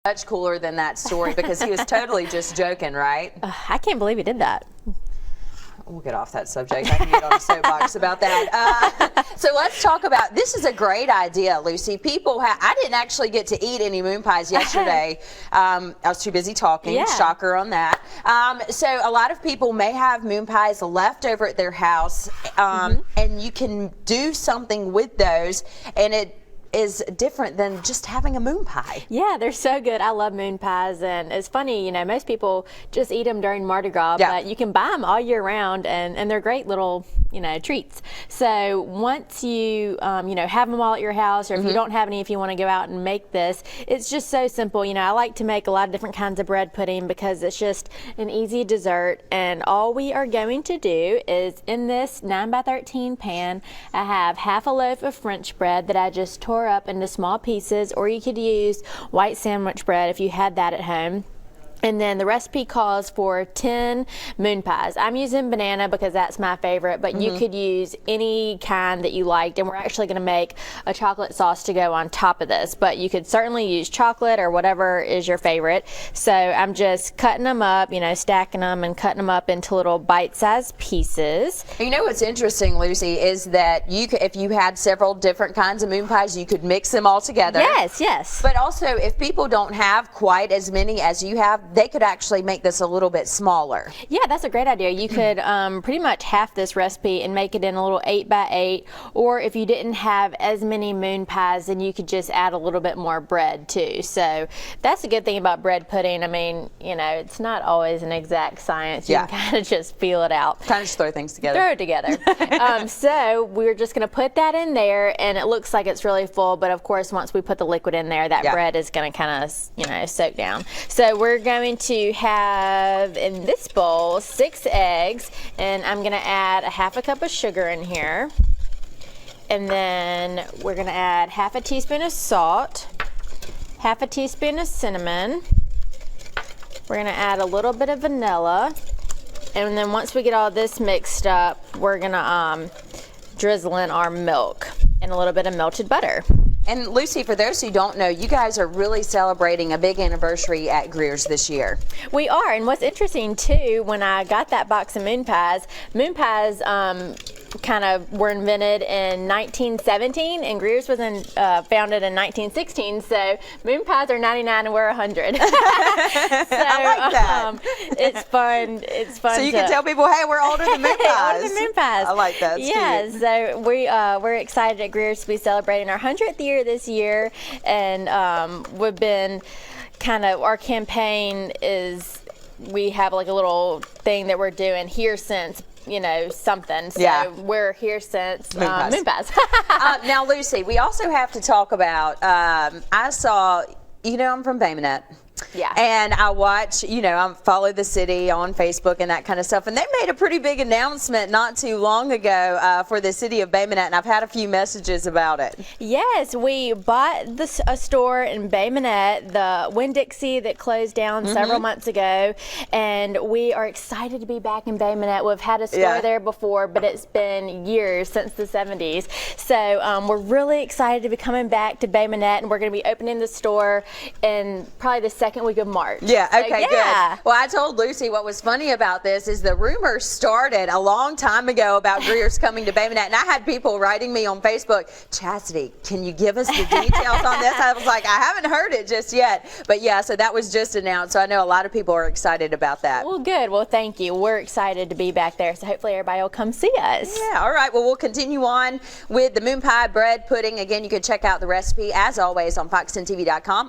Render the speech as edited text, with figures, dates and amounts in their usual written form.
much cooler than that story because he was totally just joking, right? I can't believe he did that. We'll get off that subject. I can get on a soapbox about that. So let's talk about, this is a great idea, Lucy. I didn't actually get to eat any moon pies yesterday. I was too busy talking. Yeah. Shocker on that. So a lot of people may have moon pies left over at their house, and you can do something with those, and it is different than just having a moon pie. Yeah, they're so good. I love moon pies, and it's funny, you know, most people just eat them during Mardi Gras, but you can buy them all year round, and they're great little, you know, treats. So once you, you know, have them all at your house, or if you don't have any, if you want to go out and make this, it's just so simple. You know, I like to make a lot of different kinds of bread pudding because it's just an easy dessert, and all we are going to do is in this 9x13 pan, I have half a loaf of French bread that I just tore up into small pieces, or you could use white sandwich bread if you had that at home. And then the recipe calls for 10 moon pies. I'm using banana because that's my favorite, but you could use any kind that you liked. And we're actually going to make a chocolate sauce to go on top of this, but you could certainly use chocolate or whatever is your favorite. So I'm just cutting them up, you know, stacking them and cutting them up into little bite-sized pieces. You know what's interesting, Lucy, is that if you had several different kinds of moon pies, you could mix them all together. Yes, yes. But also, if people don't have quite as many as you have, they could actually make this a little bit smaller. Yeah, that's a great idea. You could pretty much half this recipe and make it in a little 8x8, or if you didn't have as many moon pies, then you could just add a little bit more bread too. So that's a good thing about bread pudding. I mean, you know, it's not always an exact science. You can kind of just feel it out. Kind of just throw things together. Throw it together. So we're just going to put that in there, and it looks like it's really full, but of course once we put the liquid in there, that bread is going to kind of, you know, soak down. So we're going to have in this bowl 6 eggs, and I'm going to add a half a cup of sugar in here, and then we're going to add half a teaspoon of salt, half a teaspoon of cinnamon. We're going to add a little bit of vanilla, and then once we get all this mixed up, we're going to drizzle in our milk and a little bit of melted butter. And Lucy, for those who don't know, you guys are really celebrating a big anniversary at Greer's this year. We are, and what's interesting too, when I got that box of moon pies kind of were invented in 1917, and Greer's was founded in 1916. So moon pies are 99 and we're 100. So, I like that. It's fun. It's fun. So you can tell people, hey, we're older than moon pies. Older than moon pies. I like that. Yeah. So we're excited at Greer's to be celebrating our 100th year this year, and we've been kind of, our campaign is, we have like a little thing that we're doing here since, you know, something. So we're here since moon pies. Now, Lucy, we also have to talk about, I saw, you know, I'm from Bay Minette. Yeah. And I watch, you know, I follow the city on Facebook and that kind of stuff. And they made a pretty big announcement not too long ago for the city of Bay Minette, and I've had a few messages about it. Yes, we bought a store in Bay Minette, the Winn-Dixie that closed down several months ago, and we are excited to be back in Bay Minette. We've had a store there before, but it's been years, since the 70s. So we're really excited to be coming back to Bay Minette, and we're going to be opening the store in probably the second week of March. Yeah, okay, good. Well, I told Lucy what was funny about this is the rumor started a long time ago about Greer's coming to Bay Minette, and I had people writing me on Facebook, Chastity, can you give us the details on this? I was like, I haven't heard it just yet. But yeah, so that was just announced, so I know a lot of people are excited about that. Well, good. Well, thank you. We're excited to be back there, so hopefully everybody will come see us. Yeah, all right. Well, we'll continue on with the moon pie bread pudding. Again, you can check out the recipe, as always, on fox10tv.com.